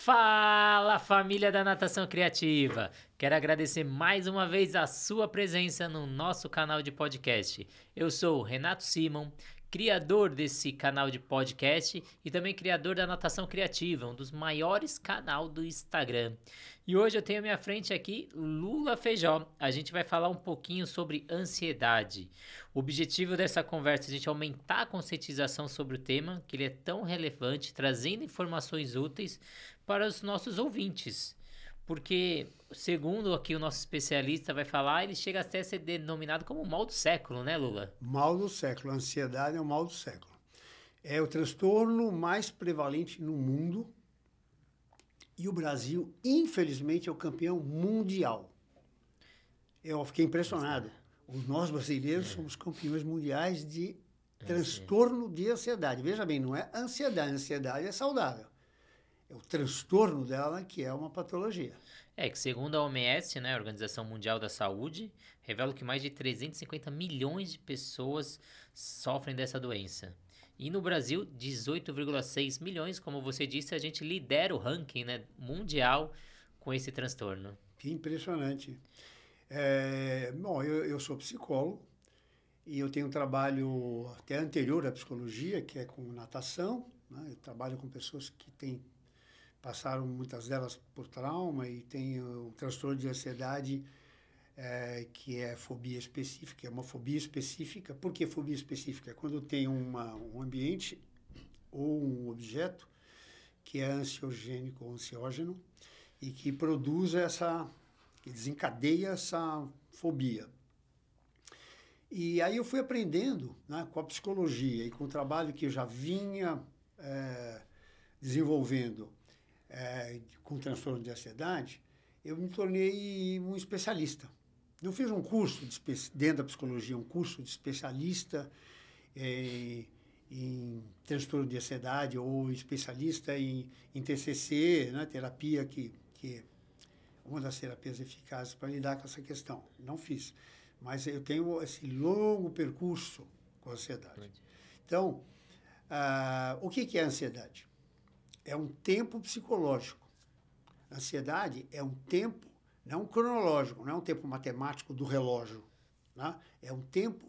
Fala, família da Natação Criativa! Quero agradecer mais uma vez a sua presença no nosso canal de podcast. Eu sou o Renato Simon, criador desse canal de podcast e também criador da Natação Criativa, um dos maiores canais do Instagram. E hoje eu tenho à minha frente aqui Lula Feijó. A gente vai falar um pouquinho sobre ansiedade. O objetivo dessa conversa é a gente aumentar a conscientização sobre o tema, que ele é tão relevante, trazendo informações úteis para os nossos ouvintes. Porque, segundo aqui o nosso especialista vai falar, ele chega até a ser denominado como o mal do século, né, Lula? Mal do século. A ansiedade é o mal do século. É o transtorno mais prevalente no mundo e o Brasil, infelizmente, é o campeão mundial. Eu fiquei impressionado. Nós brasileiros somos campeões mundiais de transtorno de ansiedade. Veja bem, não é ansiedade. A ansiedade é saudável. É o transtorno dela que é uma patologia. É que segundo a OMS, né, a Organização Mundial da Saúde, revela que mais de 350 milhões de pessoas sofrem dessa doença. E no Brasil, 18,6 milhões, como você disse, a gente lidera o ranking, né, mundial com esse transtorno. Que impressionante. Bom, eu sou psicólogo e eu tenho um trabalho até anterior à psicologia, que é com natação, né? Eu trabalho com pessoas que passaram muitas delas por trauma e tem um transtorno de ansiedade que é fobia específica, é uma fobia específica. Por que fobia específica? É quando tem um ambiente ou um objeto que é ansiogênico ou ansiógeno e que produz que desencadeia essa fobia. E aí eu fui aprendendo, né, com a psicologia e com o trabalho que eu já vinha desenvolvendo com transtorno de ansiedade, eu me tornei um especialista. Eu fiz um curso dentro da psicologia, um curso de especialista em transtorno de ansiedade ou especialista em TCC, né, terapia que é uma das terapias eficazes para lidar com essa questão. Não fiz, mas eu tenho esse longo percurso com a ansiedade. Então, o que é a ansiedade? É um tempo psicológico. A ansiedade é um tempo, não cronológico, não é um tempo matemático do relógio, né? É um tempo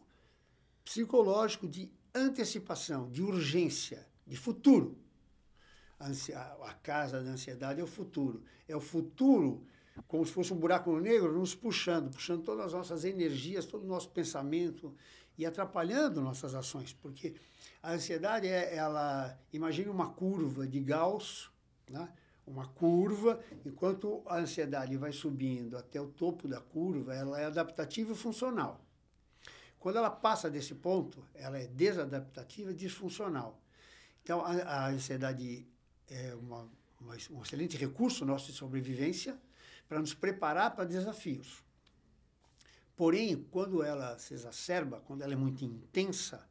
psicológico de antecipação, de urgência, de futuro. A casa da ansiedade é o futuro. É o futuro como se fosse um buraco negro nos puxando todas as nossas energias, todo o nosso pensamento e atrapalhando nossas ações, porque a ansiedade imagine uma curva de Gauss, né? Uma curva, enquanto a ansiedade vai subindo até o topo da curva, ela é adaptativa e funcional. Quando ela passa desse ponto, ela é desadaptativa e disfuncional. Então, a ansiedade é um excelente recurso nosso de sobrevivência para nos preparar para desafios. Porém, quando ela se exacerba, quando ela é muito intensa,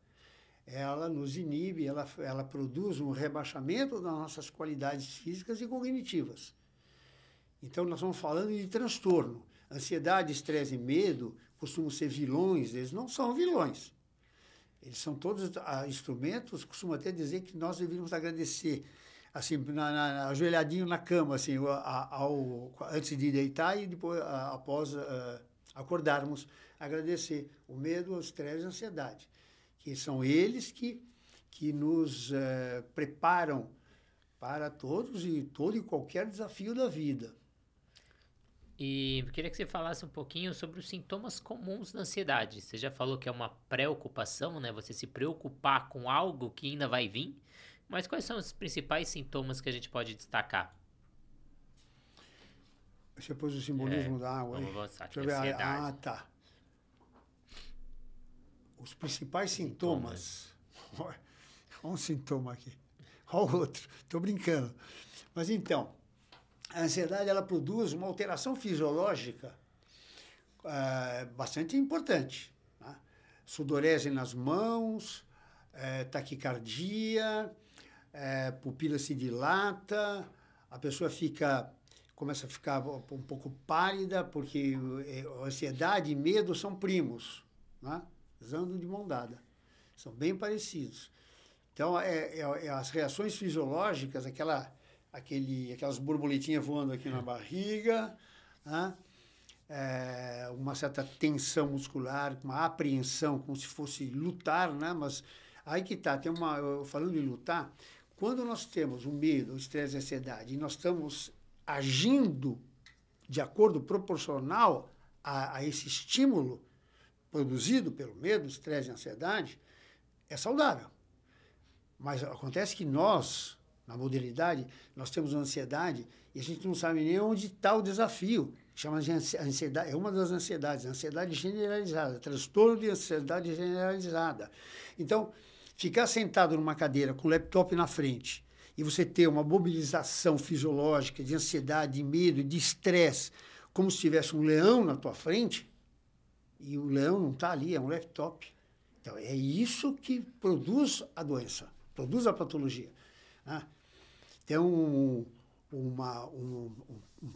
ela nos inibe, ela produz um rebaixamento das nossas qualidades físicas e cognitivas. Então, nós estamos falando de transtorno. Ansiedade, estresse e medo costumam ser vilões, eles não são vilões. Eles são todos instrumentos, costumo até dizer que nós deveríamos agradecer, assim, ajoelhadinho na cama, assim, antes de deitar e depois, após acordarmos, agradecer o medo, o estresse e a ansiedade, que são eles que nos preparam para todo e qualquer desafio da vida. E queria que você falasse um pouquinho sobre os sintomas comuns da ansiedade. Você já falou que é uma preocupação, né? Você se preocupar com algo que ainda vai vir. Mas quais são os principais sintomas que a gente pode destacar? Você pôs o simbolismo da água aí? Vamos avançar. Deixa eu ver. Tá. Os principais sintomas. Olha um sintoma aqui. Olha o outro. Estou brincando. Mas então, a ansiedade ela produz uma alteração fisiológica bastante importante. Né? Sudorese nas mãos, taquicardia, pupila se dilata, a pessoa começa a ficar um pouco pálida, porque ansiedade e medo são primos, né? Andam de mão dada, são bem parecidos. Então, as reações fisiológicas, aquelas borboletinhas voando aqui na barriga, né? Uma certa tensão muscular, uma apreensão, como se fosse lutar, né? Mas aí que tá, falando em lutar, quando nós temos o medo, o estresse e a ansiedade, e nós estamos agindo de acordo proporcional a esse estímulo produzido pelo medo, estresse e ansiedade, é saudável. Mas acontece que nós, na modernidade, nós temos uma ansiedade e a gente não sabe nem onde está o desafio. Chama de ansiedade, é uma das ansiedades, ansiedade generalizada, transtorno de ansiedade generalizada. Então, ficar sentado numa cadeira com o laptop na frente e você ter uma mobilização fisiológica de ansiedade, de medo, de estresse, como se tivesse um leão na tua frente, e o leão não está ali, é um laptop. Então, é isso que produz a doença, produz a patologia. Né? Tem um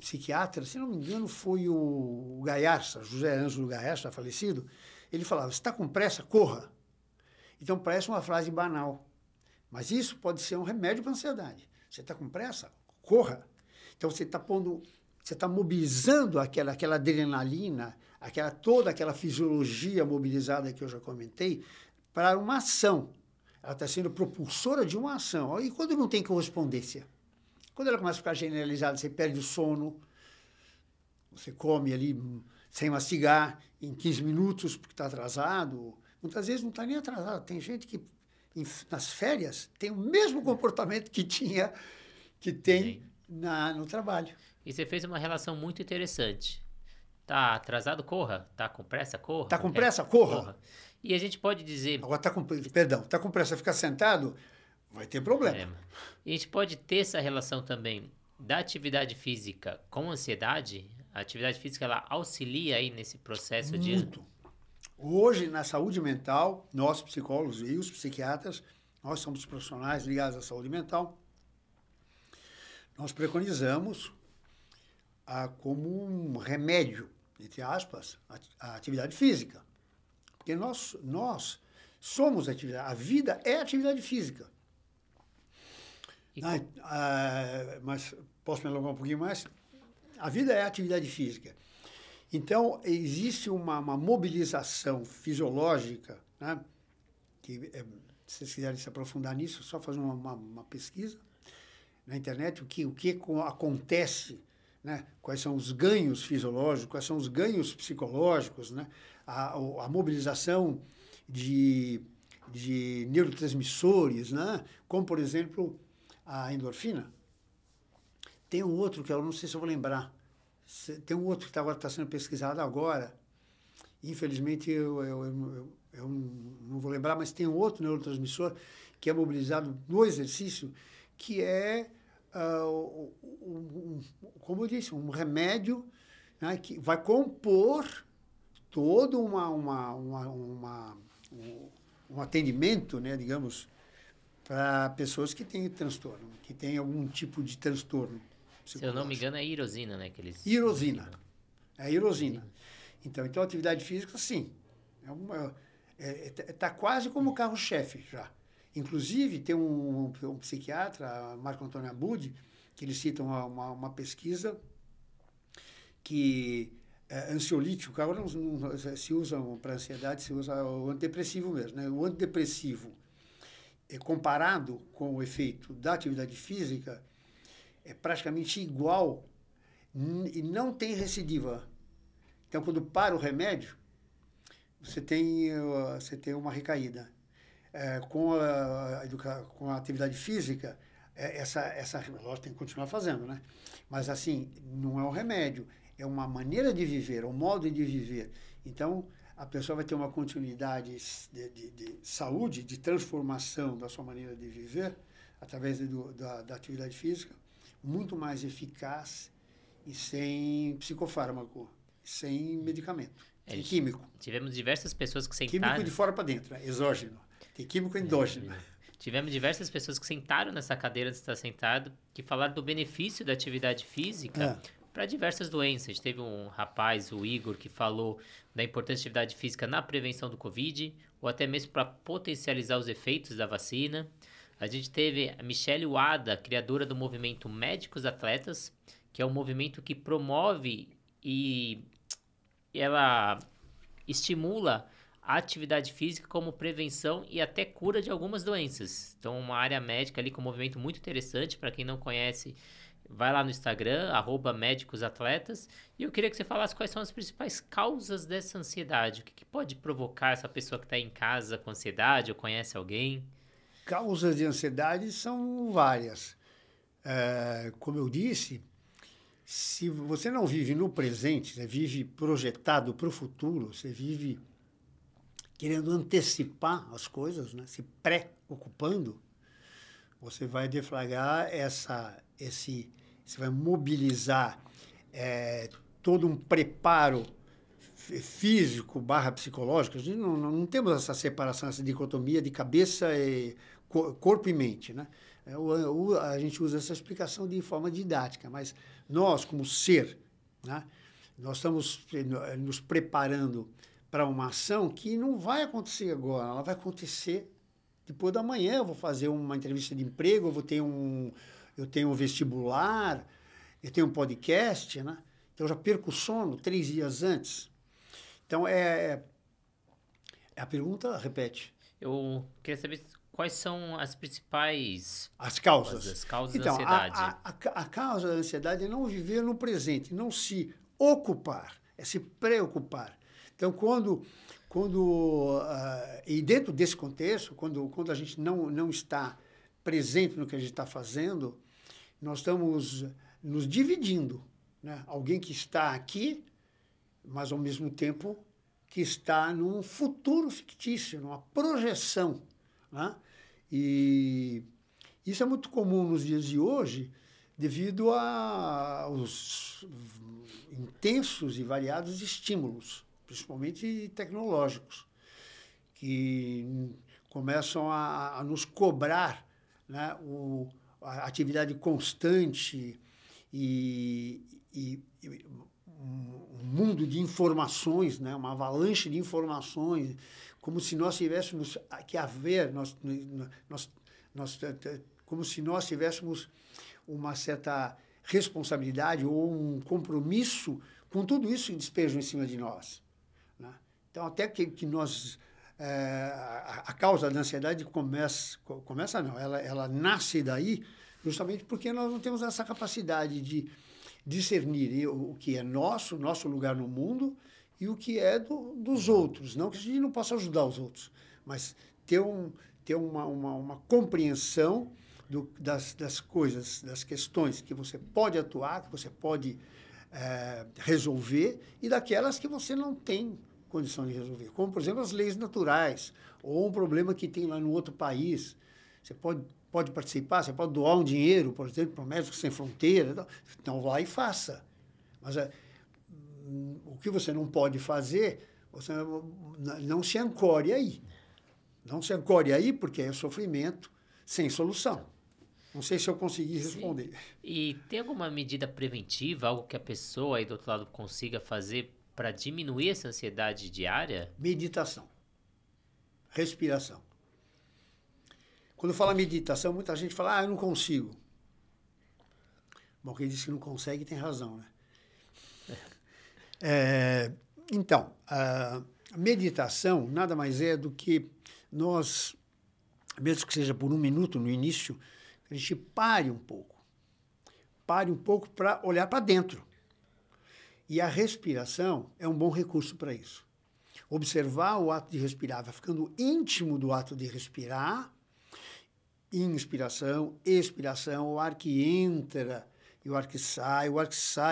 psiquiatra, se não me engano, foi o Gaiarsa, José Ângelo Gaiarsa, falecido, ele falava, se está com pressa, corra. Então, parece uma frase banal, mas isso pode ser um remédio para a ansiedade. Você está com pressa? Corra. Então, você está mobilizando aquela adrenalina, toda aquela fisiologia mobilizada que eu já comentei, para uma ação. Ela está sendo propulsora de uma ação. E quando não tem correspondência? Quando ela começa a ficar generalizada, você perde o sono, você come ali sem mastigar, em 15 minutos, porque está atrasado. Muitas vezes não está nem atrasado. Tem gente que, nas férias, tem o mesmo comportamento que tem no trabalho. E você fez uma relação muito interessante. Tá atrasado, corra. Tá com pressa, corra. Tá com pressa, corra. E a gente pode dizer... Agora, tá com pressa ficar sentado, vai ter problema. E a gente pode ter essa relação também da atividade física com ansiedade? A atividade física, ela auxilia aí nesse processo Muito. Hoje, na saúde mental, nós psicólogos e os psiquiatras, nós somos profissionais ligados à saúde mental, nós preconizamos como um remédio, entre aspas, a atividade física. Porque nós somos atividade, a vida é atividade física. Mas posso me alongar um pouquinho mais? A vida é atividade física. Então, existe uma mobilização fisiológica, né? Que, se vocês quiserem se aprofundar nisso, é só fazer uma pesquisa na internet, o que acontece, né? Quais são os ganhos fisiológicos, quais são os ganhos psicológicos, né? A mobilização de neurotransmissores, né? Como, por exemplo, a endorfina. Tem um outro que eu não sei se eu vou lembrar. Tem um outro que agora está sendo pesquisado agora. Infelizmente, eu não vou lembrar, mas tem um outro neurotransmissor que é mobilizado no exercício, que é, como eu disse, um remédio, né, que vai compor todo um atendimento, né, digamos, para pessoas que têm transtorno, que têm algum tipo de transtorno. Se eu não me engano, é irosina, né? Irosina. É irosina. Então, a atividade física, sim. Está quase como carro-chefe já. Inclusive, tem um psiquiatra, Marco Antônio Abud, que ele cita uma pesquisa que ansiolítico, agora não se usa para ansiedade, se usa o antidepressivo mesmo. Né? O antidepressivo, comparado com o efeito da atividade física, é praticamente igual e não tem recidiva. Então, quando para o remédio, você tem uma recaída. Com a atividade física, lógico, tem que continuar fazendo, né? Mas, assim, não é um remédio, é uma maneira de viver, é um modo de viver. Então, a pessoa vai ter uma continuidade de saúde, de transformação da sua maneira de viver, através da atividade física, muito mais eficaz e sem psicofármaco, sem medicamento, sem químico. Tivemos diversas pessoas que sentaram... Químico de fora para dentro, né? Exógeno. Tem químico endógeno. Tivemos diversas pessoas que sentaram nessa cadeira de estar sentado, que falaram do benefício da atividade física para diversas doenças. A gente teve um rapaz, o Igor, que falou da importância da atividade física na prevenção do Covid, ou até mesmo para potencializar os efeitos da vacina. A gente teve a Michelle Wada, criadora do movimento Médicos Atletas, que é um movimento que promove e ela estimula a atividade física como prevenção e até cura de algumas doenças. Então, uma área médica ali com um movimento muito interessante. Para quem não conhece, vai lá no Instagram, @médicosatletas. E eu queria que você falasse quais são as principais causas dessa ansiedade. O que pode provocar essa pessoa que está em casa com ansiedade ou conhece alguém? Causas de ansiedade são várias. Como eu disse, se você não vive no presente, você vive projetado para o futuro, você vive querendo antecipar as coisas, né? Se preocupando, você vai deflagrar você vai mobilizar todo um preparo físico / psicológico. A gente não temos essa separação, essa dicotomia de cabeça e corpo e mente, né? A gente usa essa explicação de forma didática, mas nós, como ser, né, nós estamos nos preparando para uma ação que não vai acontecer agora, ela vai acontecer depois da manhã. Eu vou fazer uma entrevista de emprego, eu tenho um vestibular, eu tenho um podcast, né? Então eu já perco o sono 3 dias antes. Então, a pergunta, repete. Eu queria saber quais são as principais As causas. As causas então, da ansiedade. A causa da ansiedade é não viver no presente, não se ocupar, é se preocupar. Então, e dentro desse contexto, quando a gente não está presente no que a gente está fazendo, nós estamos nos dividindo, né? Alguém que está aqui, mas ao mesmo tempo que está num futuro fictício, numa projeção, né? E isso é muito comum nos dias de hoje, devido aos intensos e variados estímulos, principalmente tecnológicos, que começam a nos cobrar, né, a atividade constante e um mundo de informações, né, uma avalanche de informações, como se nós tivéssemos que haver, como se nós tivéssemos uma certa responsabilidade ou um compromisso com tudo isso que despejam em cima de nós, né? Então, até que nós... a causa da ansiedade começa não, ela nasce daí justamente porque nós não temos essa capacidade de discernir o que é nosso lugar no mundo e o que é dos outros. Não que a gente não possa ajudar os outros, mas ter uma compreensão das coisas, das questões que você pode atuar, que você pode resolver, e daquelas que você não tem condição de resolver. Como, por exemplo, as leis naturais, ou um problema que tem lá no outro país. Você pode participar, você pode doar um dinheiro, por exemplo, para o Médicos Sem Fronteira. Então, vá e faça. Mas o que você não pode fazer, você não se ancore aí. Não se ancore aí, porque é sofrimento sem solução. Não sei se eu consegui responder. Sim. E tem alguma medida preventiva, algo que a pessoa aí do outro lado consiga fazer para diminuir essa ansiedade diária? Meditação. Respiração. Quando fala meditação, muita gente fala, eu não consigo. Bom, quem disse que não consegue tem razão, né? Então, a meditação nada mais é do que nós, mesmo que seja por 1 minuto no início, a gente pare um pouco para olhar para dentro. E a respiração é um bom recurso para isso. Observar o ato de respirar, vai ficando íntimo do ato de respirar, inspiração, expiração, o ar que entra e o ar que sai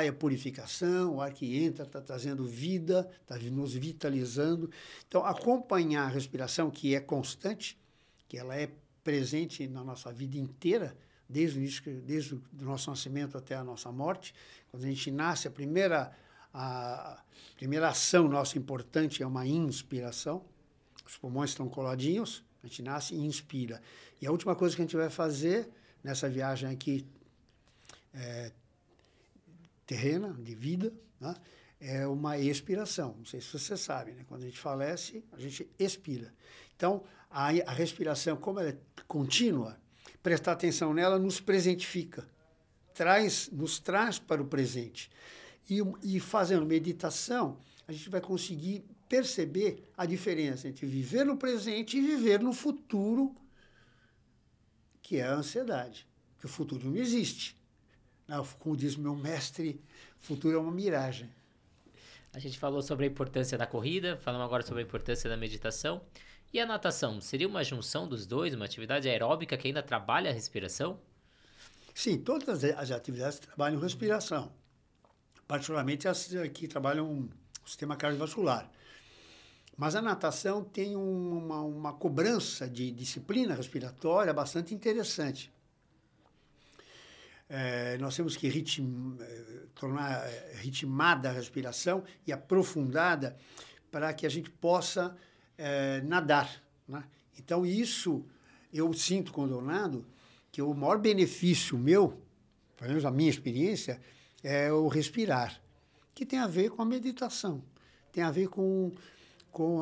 é purificação, o ar que entra está trazendo vida, está nos vitalizando. Então, acompanhar a respiração, que é constante, que ela é presente na nossa vida inteira, desde o nosso nascimento até a nossa morte. Quando a gente nasce, a primeira ação nossa importante é uma inspiração. Os pulmões estão coladinhos, a gente nasce e inspira. E a última coisa que a gente vai fazer nessa viagem aqui terrena, de vida, né, é uma expiração. Não sei se você sabe, né? Quando a gente falece, a gente expira. Então, a respiração, como ela é contínua, prestar atenção nela nos presentifica, nos traz para o presente. E fazendo meditação, a gente vai conseguir perceber a diferença entre viver no presente e viver no futuro, que é a ansiedade. Porque o futuro não existe. Como diz meu mestre, o futuro é uma miragem. A gente falou sobre a importância da corrida, falamos agora sobre a importância da meditação. E a natação, seria uma junção dos dois, uma atividade aeróbica que ainda trabalha a respiração? Sim, todas as atividades trabalham respiração, particularmente as que trabalham o sistema cardiovascular. Mas a natação tem uma cobrança de disciplina respiratória bastante interessante. Nós temos que tornar ritmada a respiração e aprofundada para que a gente possa nadar, né? Então, isso eu sinto quando eu nado, que o maior benefício meu, pelo menos a minha experiência, é o respirar, que tem a ver com a meditação, tem a ver com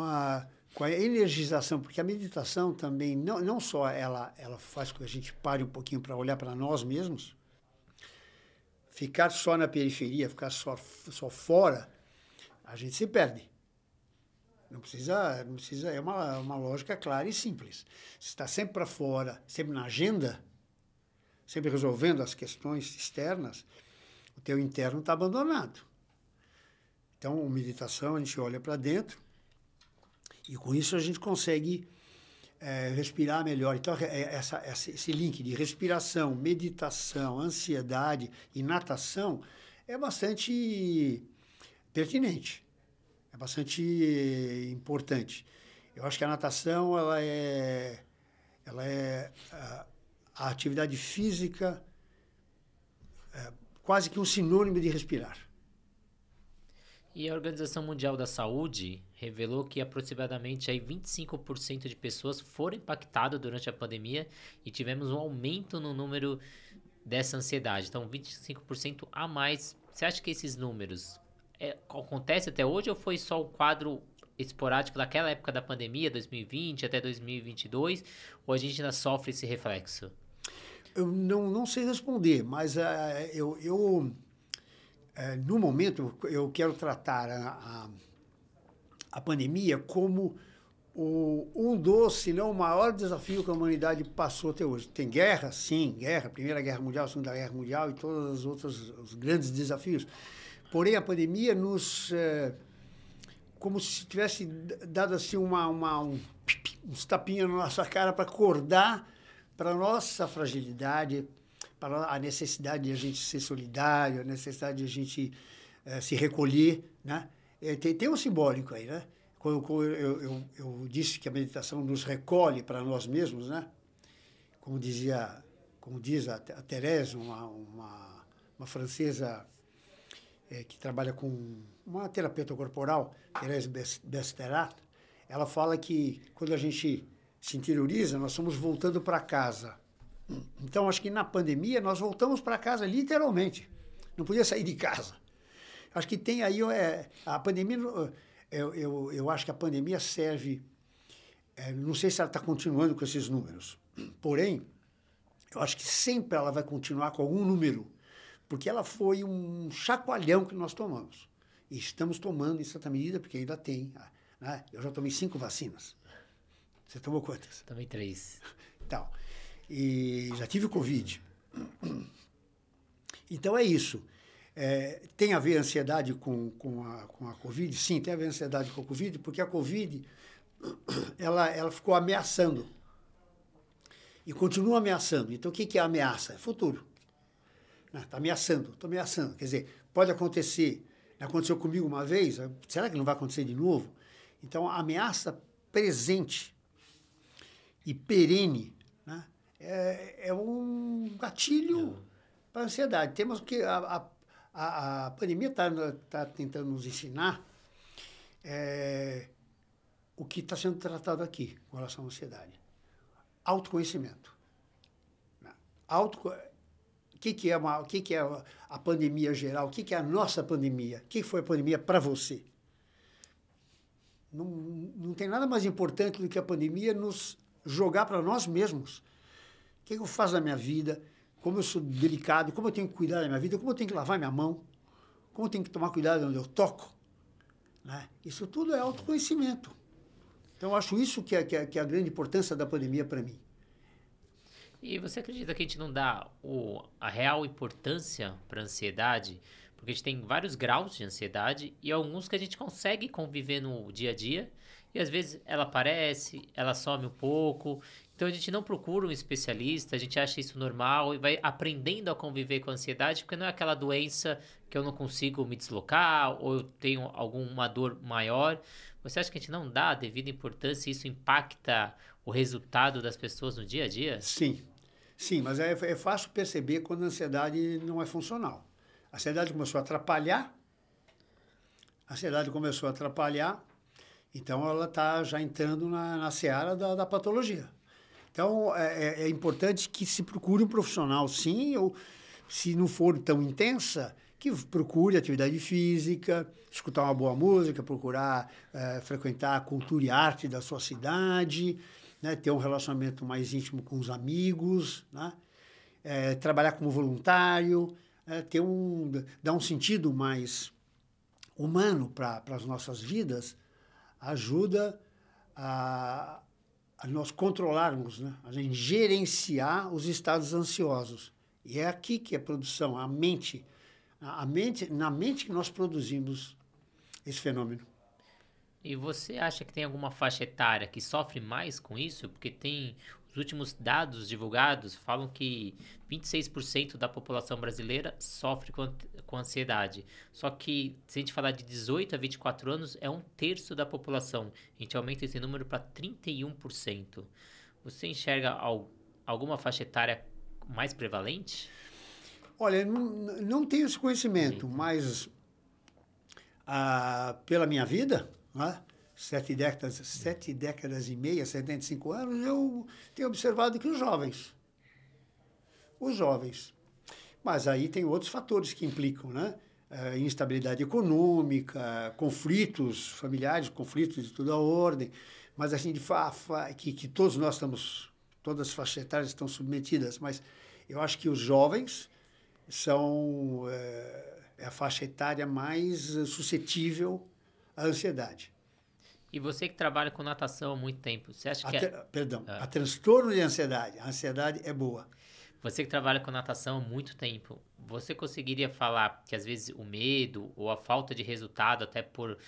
a energização, porque a meditação também, não só ela faz com que a gente pare um pouquinho para olhar para nós mesmos, ficar só na periferia, ficar só fora, a gente se perde. Não precisa, é uma lógica clara e simples. Se está sempre para fora, sempre na agenda, sempre resolvendo as questões externas, o teu interno está abandonado. Então, meditação, a gente olha para dentro e com isso a gente consegue respirar melhor. Então, esse link de respiração, meditação, ansiedade e natação é bastante pertinente, é bastante importante. Eu acho que a natação ela é a atividade física quase que um sinônimo de respirar. E a Organização Mundial da Saúde revelou que aproximadamente aí 25% de pessoas foram impactadas durante a pandemia e tivemos um aumento no número dessa ansiedade. Então, 25% a mais. Você acha que esses números acontecem até hoje ou foi só um quadro esporádico daquela época da pandemia, 2020 até 2022, ou a gente ainda sofre esse reflexo? Eu não sei responder, mas no momento, eu quero tratar a pandemia como um dos, se não o maior desafio que a humanidade passou até hoje. Tem guerra? Sim, guerra. Primeira Guerra Mundial, Segunda Guerra Mundial e todos os outros os grandes desafios. Porém, a pandemia como se tivesse dado assim uns tapinhas na nossa cara para acordar para a nossa fragilidade, para a necessidade de a gente ser solidário, a necessidade de a gente se recolher, né? Tem um simbólico aí, né? Quando eu disse que a meditação nos recolhe para nós mesmos, né? Como diz a Thérèse, uma francesa que trabalha com uma terapeuta corporal, Thérèse Besterat, ela fala que quando a gente se interioriza, nós estamos voltando para casa. Então, acho que na pandemia nós voltamos para casa literalmente. Não podia sair de casa. Acho que tem aí a pandemia. Eu acho que a pandemia serve. Não sei se ela está continuando com esses números. Porém, eu acho que sempre ela vai continuar com algum número, porque ela foi um chacoalhão que nós tomamos. E estamos tomando em certa medida, porque ainda tem. Né? Eu já tomei 5 vacinas. Você tomou quantas? Também 3. Então. E já tive Covid. Então, é isso. Tem a ver a ansiedade com a Covid? Sim, tem a ver a ansiedade com a Covid, porque a Covid ela ficou ameaçando. E continua ameaçando. Então, o que é ameaça? É futuro. Está ameaçando, estou ameaçando. Quer dizer, pode acontecer. Aconteceu comigo uma vez, será que não vai acontecer de novo? Então, a ameaça presente e perene, né? É um gatilho para a ansiedade. Temos que a pandemia está tentando nos ensinar o que está sendo tratado aqui com relação à ansiedade. Autoconhecimento. O que é a pandemia geral? O que é a nossa pandemia? O que foi a pandemia para você? Não tem nada mais importante do que a pandemia nos jogar para nós mesmos. que eu faço na minha vida, como eu sou delicado, como eu tenho que cuidar da minha vida, como eu tenho que lavar minha mão, como eu tenho que tomar cuidado onde eu toco. Né? Isso tudo é autoconhecimento. Então, eu acho isso que é a grande importância da pandemia para mim. E você acredita que a gente não dá a real importância para a ansiedade? Porque a gente tem vários graus de ansiedade e alguns que a gente consegue conviver no dia a dia e às vezes ela aparece, ela some um pouco. Então a gente não procura um especialista, a gente acha isso normal e vai aprendendo a conviver com a ansiedade, porque não é aquela doença que eu não consigo me deslocar ou eu tenho alguma dor maior. Você acha que a gente não dá a devida importância e isso impacta o resultado das pessoas no dia a dia? Sim, sim, mas é fácil perceber quando a ansiedade não é funcional. A ansiedade começou a atrapalhar, então ela está já entrando na seara da patologia. Então, é importante que se procure um profissional, sim, ou se não for tão intensa, que procure atividade física, escutar uma boa música, procurar frequentar a cultura e arte da sua cidade, né, ter um relacionamento mais íntimo com os amigos, né, trabalhar como voluntário, dar um sentido mais humano para as nossas vidas, ajuda a nós controlarmos, né? A gente gerenciar os estados ansiosos. E é aqui que a produção, na mente que nós produzimos esse fenômeno. E você acha que tem alguma faixa etária que sofre mais com isso? Porque tem os últimos dados divulgados falam que 26% da população brasileira sofre com ansiedade. Só que se a gente falar de 18 a 24 anos, é um terço da população. A gente aumenta esse número para 31%. Você enxerga alguma faixa etária mais prevalente? Olha, não tenho esse conhecimento, mas pela minha vida, né, 7 décadas e meia, 75 anos, eu tenho observado que os jovens, mas aí tem outros fatores que implicam, né? Instabilidade econômica, conflitos familiares, conflitos de toda a ordem, mas assim, que todos nós todas as faixas etárias estão submetidas, mas eu acho que os jovens são a faixa etária mais suscetível à ansiedade. E você que trabalha com natação há muito tempo, você acha que a transtorno de ansiedade. A ansiedade é boa. Você que trabalha com natação há muito tempo, você conseguiria falar que às vezes o medo ou a falta de resultado, até por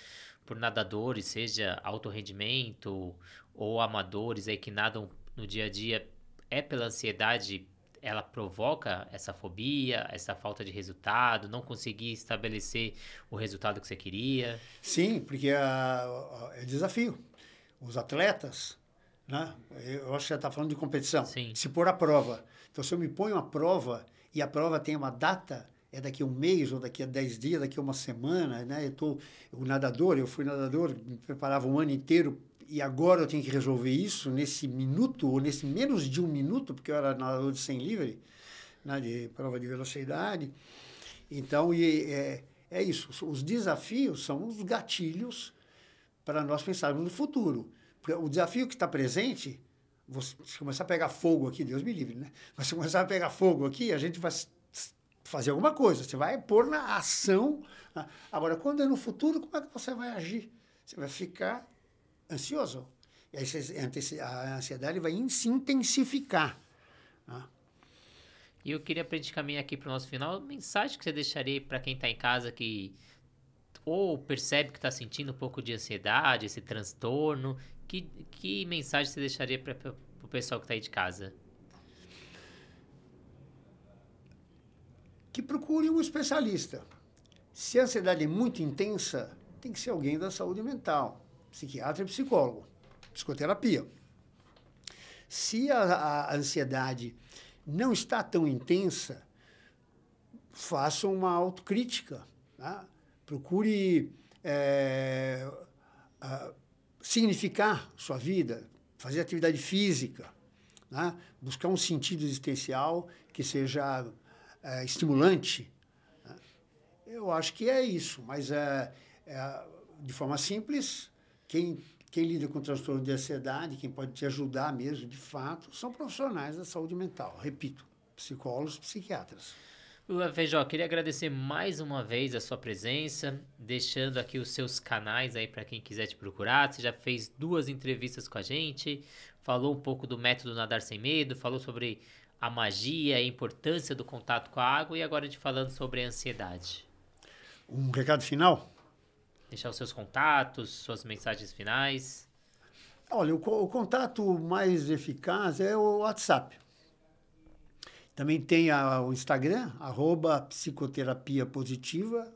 nadadores, seja alto rendimento ou amadores aí que nadam no dia a dia, é pela ansiedade, ela provoca essa fobia, essa falta de resultado, não conseguir estabelecer o resultado que você queria? Sim, porque é desafio. Os atletas, né? Eu acho que você está falando de competição. Sim. Se pôr à prova. Então, se eu me ponho à prova e a prova tem uma data, é daqui a um mês, ou daqui a 10 dias, daqui a uma semana, né? Eu fui nadador, me preparava um ano inteiro e agora eu tenho que resolver isso nesse minuto, ou nesse menos de um minuto, porque eu era nadador de 100 livre, né? De prova de velocidade. Então, é isso. Os desafios são os gatilhos para nós pensarmos no futuro. Porque o desafio que está presente, você começar a pegar fogo aqui, Deus me livre, né? Mas se começar a pegar fogo aqui, a gente vai fazer alguma coisa, você vai pôr na ação. Agora, quando é no futuro, como é que você vai agir? Você vai ficar ansioso. E aí a ansiedade vai se intensificar. Né? E eu queria, para a gente caminhar aqui para o nosso final, mensagem que você deixaria para quem está em casa que ou percebe que está sentindo um pouco de ansiedade, esse transtorno. Que mensagem você deixaria para o pessoal que está aí de casa? Que procure um especialista. Se a ansiedade é muito intensa, tem que ser alguém da saúde mental, psiquiatra e psicólogo, psicoterapia. Se a ansiedade não está tão intensa, faça uma autocrítica. Tá? Procure significar sua vida, fazer atividade física, né? Buscar um sentido existencial que seja estimulante. Né? Eu acho que é isso, mas de forma simples, quem quem lida com transtorno de ansiedade, quem pode te ajudar mesmo, de fato, são profissionais da saúde mental. Repito, psicólogos, psiquiatras. Feijó, queria agradecer mais uma vez a sua presença, deixando aqui os seus canais aí para quem quiser te procurar. Você já fez 2 entrevistas com a gente, falou um pouco do método Nadar Sem Medo, falou sobre a magia, a importância do contato com a água e agora a gente falando sobre a ansiedade. Um recado final? Deixar os seus contatos, suas mensagens finais. Olha, o contato mais eficaz é o WhatsApp. Também tem o Instagram, @psicoterapia positiva,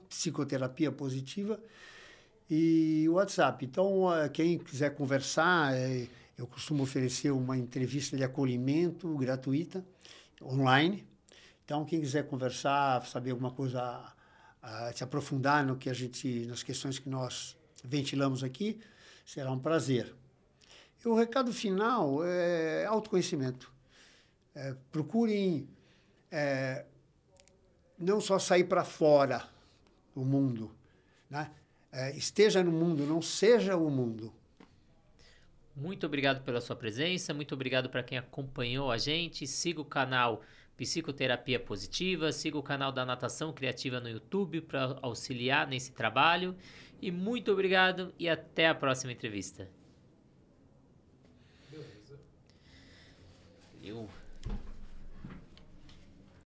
@psicoterapia positiva, e o WhatsApp. Então, quem quiser conversar, eu costumo oferecer uma entrevista de acolhimento gratuita, online. Então, quem quiser conversar, saber alguma coisa, se aprofundar nas questões que nós ventilamos aqui, será um prazer. E o recado final é autoconhecimento. Procurem não só sair para fora do mundo, né? Esteja no mundo, não seja o mundo. Muito obrigado pela sua presença, muito obrigado para quem acompanhou a gente. Siga o canal Psicoterapia Positiva, siga o canal da Natação Criativa no YouTube para auxiliar nesse trabalho. E muito obrigado e até a próxima entrevista. Beleza. Valeu.